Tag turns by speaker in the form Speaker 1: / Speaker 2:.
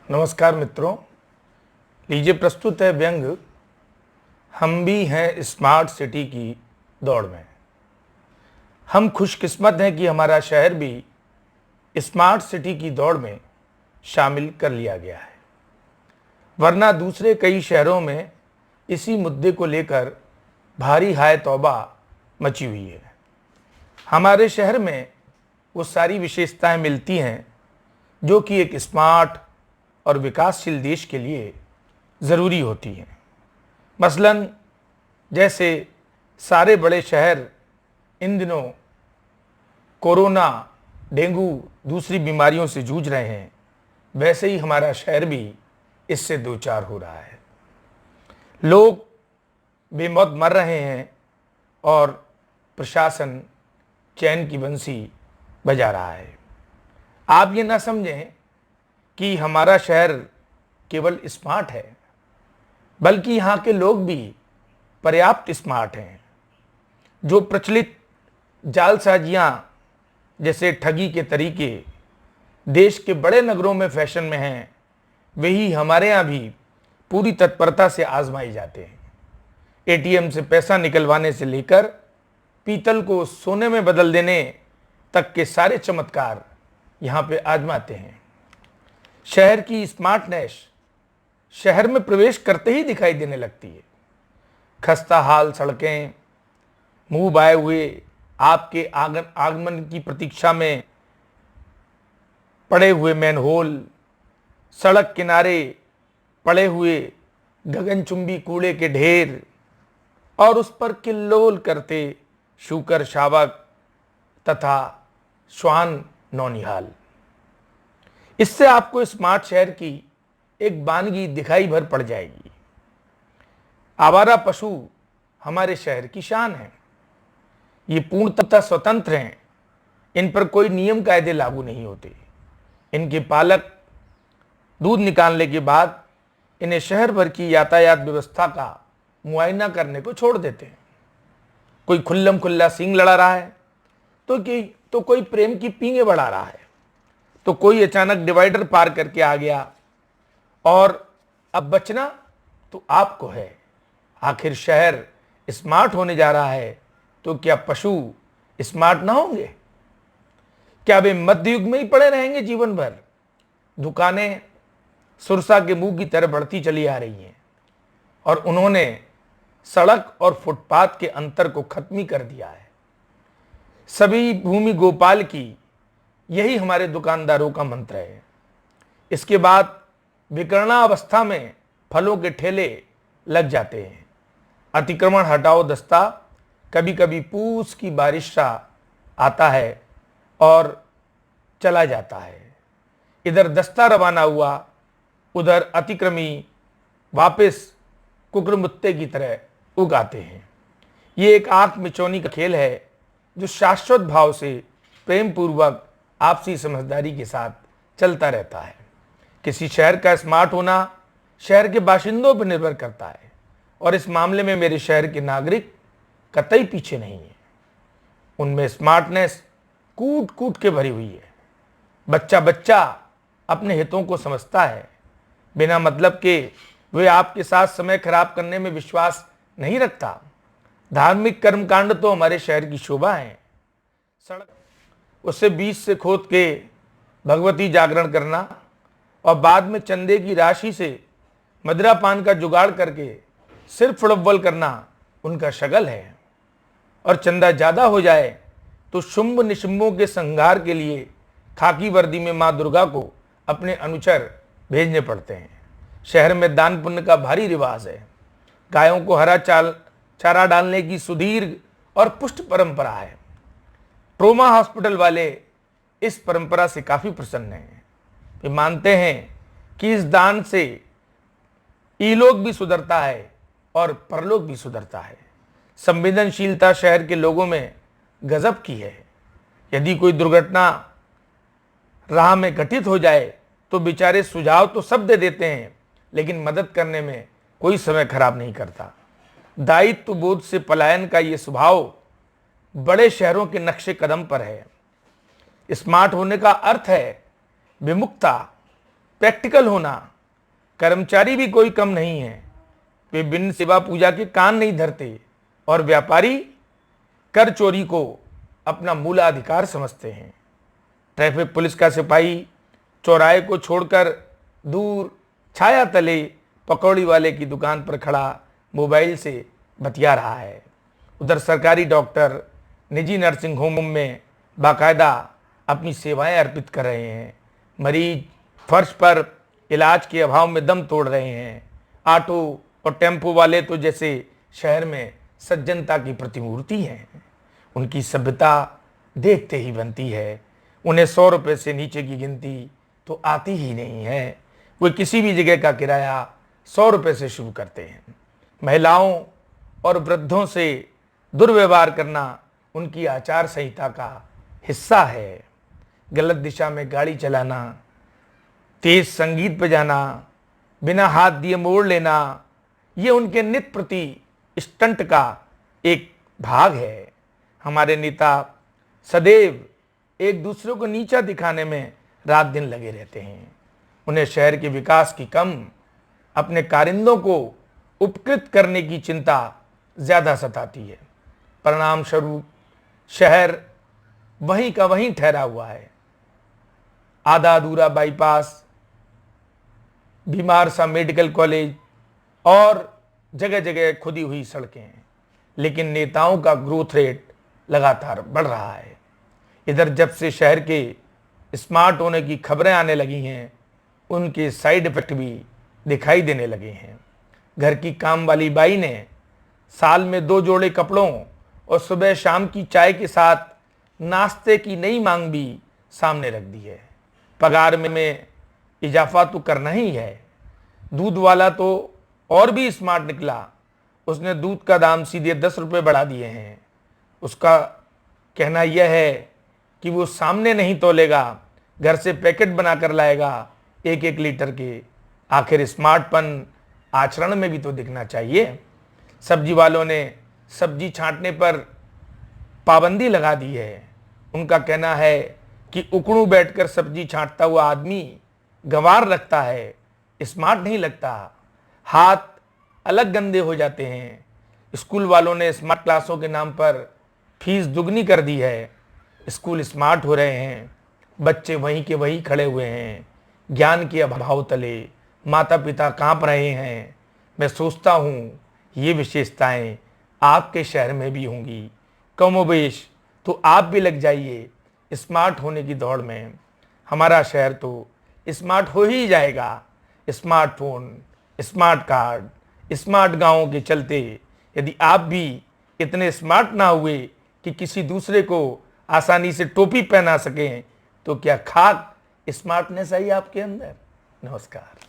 Speaker 1: नमस्कार मित्रों, लीजिए प्रस्तुत है व्यंग। हम भी हैं स्मार्ट सिटी की दौड़ में। हम खुशकिस्मत हैं कि हमारा शहर भी स्मार्ट सिटी की दौड़ में शामिल कर लिया गया है, वरना दूसरे कई शहरों में इसी मुद्दे को लेकर भारी हाय तौबा मची हुई है। हमारे शहर में वो सारी विशेषताएं मिलती हैं जो कि एक स्मार्ट और विकासशील देश के लिए ज़रूरी होती हैं। मसलन जैसे सारे बड़े शहर इन दिनों कोरोना, डेंगू, दूसरी बीमारियों से जूझ रहे हैं, वैसे ही हमारा शहर भी इससे दो चार हो रहा है। लोग बेमौत मर रहे हैं और प्रशासन चैन की बंसी बजा रहा है। आप ये ना समझें कि हमारा शहर केवल स्मार्ट है, बल्कि यहाँ के लोग भी पर्याप्त स्मार्ट हैं। जो प्रचलित जालसाजियाँ जैसे ठगी के तरीके देश के बड़े नगरों में फैशन में हैं, वही हमारे यहाँ भी पूरी तत्परता से आजमाए जाते हैं। एटीएम से पैसा निकलवाने से लेकर पीतल को सोने में बदल देने तक के सारे चमत्कार यहाँ पे आजमाते हैं। शहर की स्मार्टनेस शहर में प्रवेश करते ही दिखाई देने लगती है। खस्ता हाल सड़कें, मुंह बाए हुए आपके आगमन की प्रतीक्षा में पड़े हुए मैनहोल, सड़क किनारे पड़े हुए गगनचुंबी कूड़े के ढेर और उस पर किल्लोल करते शूकर शावक तथा श्वान नौनिहाल। इससे आपको स्मार्ट शहर की एक वानगी दिखाई भर पड़ जाएगी। आवारा पशु हमारे शहर की शान है। ये पूर्णतः स्वतंत्र हैं। इन पर कोई नियम कायदे लागू नहीं होते। इनके पालक दूध निकालने के बाद इन्हें शहर भर की यातायात व्यवस्था का मुआयना करने को छोड़ देते हैं। कोई खुल्लम खुल्ला सींग लड़ा रहा है तो कोई प्रेम की पींगे बढ़ा रहा है, तो कोई अचानक डिवाइडर पार करके आ गया और अब बचना तो आपको है। आखिर शहर स्मार्ट होने जा रहा है तो क्या पशु स्मार्ट ना होंगे? क्या वे मध्य युग में ही पड़े रहेंगे जीवन भर? दुकानें सुरसा के मुंह की तरह बढ़ती चली आ रही हैं और उन्होंने सड़क और फुटपाथ के अंतर को खत्म ही कर दिया है। सभी भूमि गोपाल की यही हमारे दुकानदारों का मंत्र है। इसके बाद विकर्णावस्था में फलों के ठेले लग जाते हैं। अतिक्रमण हटाओ दस्ता कभी कभी पूस की बारिश सा आता है और चला जाता है। इधर दस्ता रवाना हुआ, उधर अतिक्रमी वापस कुकुरमुत्ते की तरह उगाते हैं। ये एक आंख मिचौनी का खेल है जो शाश्वत भाव से प्रेम पूर्वक आपसी समझदारी के साथ चलता रहता है। किसी शहर का स्मार्ट होना शहर के बाशिंदों पर निर्भर करता है और इस मामले में मेरे शहर के नागरिक कतई पीछे नहीं है। उनमें स्मार्टनेस कूट कूट के भरी हुई है। बच्चा बच्चा अपने हितों को समझता है। बिना मतलब के वे आपके साथ समय खराब करने में विश्वास नहीं रखता। धार्मिक कर्मकांड तो हमारे शहर की शोभा है। सड़क उसे बीच से खोद के भगवती जागरण करना और बाद में चंदे की राशि से मदिरा पान का जुगाड़ करके सिर्फ फुड़ब्बल करना उनका शगल है। और चंदा ज़्यादा हो जाए तो शुंभ निशुंभों के संहार के लिए खाकी वर्दी में माँ दुर्गा को अपने अनुचर भेजने पड़ते हैं। शहर में दान पुण्य का भारी रिवाज है। गायों को हरा चारा डालने की सुदीर्घ और पुष्ट परंपरा है। ट्रोमा हॉस्पिटल वाले इस परंपरा से काफ़ी प्रसन्न हैं। वे मानते हैं कि इस दान से इलोक भी सुधरता है और परलोक भी सुधरता है। संवेदनशीलता शहर के लोगों में गजब की है। यदि कोई दुर्घटना राह में घटित हो जाए तो बेचारे सुझाव तो सब दे देते हैं, लेकिन मदद करने में कोई समय खराब नहीं करता। दायित्व बोध से पलायन का ये स्वभाव बड़े शहरों के नक्शे कदम पर है। स्मार्ट होने का अर्थ है विमुक्ता, प्रैक्टिकल होना। कर्मचारी भी कोई कम नहीं है, वे बिन सेवा पूजा के कान नहीं धरते और व्यापारी कर चोरी को अपना मूलाधिकार समझते हैं। ट्रैफिक पुलिस का सिपाही चौराहे को छोड़कर दूर छाया तले पकौड़ी वाले की दुकान पर खड़ा मोबाइल से बतिया रहा है। उधर सरकारी डॉक्टर निजी नर्सिंग होम में बाकायदा अपनी सेवाएं अर्पित कर रहे हैं। मरीज फर्श पर इलाज के अभाव में दम तोड़ रहे हैं। ऑटो और टेम्पो वाले तो जैसे शहर में सज्जनता की प्रतिमूर्ति हैं। उनकी सभ्यता देखते ही बनती है। उन्हें 100 रुपये से नीचे की गिनती तो आती ही नहीं है। वे किसी भी जगह का किराया 100 रुपये से शुरू करते हैं। महिलाओं और वृद्धों से दुर्व्यवहार करना उनकी आचार संहिता का हिस्सा है। गलत दिशा में गाड़ी चलाना, तेज संगीत बजाना, बिना हाथ दिए मोड़ लेना, ये उनके नित्य प्रति स्टंट का एक भाग है। हमारे नेता सदैव एक दूसरे को नीचा दिखाने में रात दिन लगे रहते हैं। उन्हें शहर के विकास की कम, अपने कारिंदों को उपकृत करने की चिंता ज़्यादा सताती है। परिणाम स्वरूप शहर वहीं का वहीं ठहरा हुआ है। आधा अधूरा बाईपास, बीमार सा मेडिकल कॉलेज और जगह जगह खुदी हुई सड़कें हैं। लेकिन नेताओं का ग्रोथ रेट लगातार बढ़ रहा है। इधर जब से शहर के स्मार्ट होने की खबरें आने लगी हैं, उनके साइड इफेक्ट भी दिखाई देने लगे हैं। घर की काम वाली बाई ने साल में 2 जोड़े कपड़ों और सुबह शाम की चाय के साथ नाश्ते की नई मांग भी सामने रख दी है। पगार में इजाफा तो करना ही है। दूध वाला तो और भी स्मार्ट निकला। उसने दूध का दाम सीधे 10 रुपये बढ़ा दिए हैं। उसका कहना यह है कि वो सामने नहीं तोलेगा, घर से पैकेट बनाकर लाएगा 1-1 लीटर के। आखिर स्मार्टपन आचरण में भी तो दिखना चाहिए। सब्जी वालों ने सब्जी छांटने पर पाबंदी लगा दी है। उनका कहना है कि उकड़ू बैठकर सब्जी छांटता हुआ आदमी गंवार लगता है, स्मार्ट नहीं लगता। हाथ अलग गंदे हो जाते हैं। स्कूल वालों ने स्मार्ट क्लासों के नाम पर फीस दुगनी कर दी है। स्कूल स्मार्ट हो रहे हैं, बच्चे वहीं के वहीं खड़े हुए हैं। ज्ञान के अभाव तले माता पिता कांप रहे हैं। मैं सोचता हूँ ये विशेषताएं आपके शहर में भी होंगी। कमोबेश तो आप भी लग जाइए स्मार्ट होने की दौड़ में। हमारा शहर तो स्मार्ट हो ही जाएगा। स्मार्टफोन, स्मार्ट कार्ड, स्मार्ट गाँवों के चलते यदि आप भी इतने स्मार्ट ना हुए कि किसी दूसरे को आसानी से टोपी पहना सकें, तो क्या खाक स्मार्टनेस आई आपके अंदर? नमस्कार।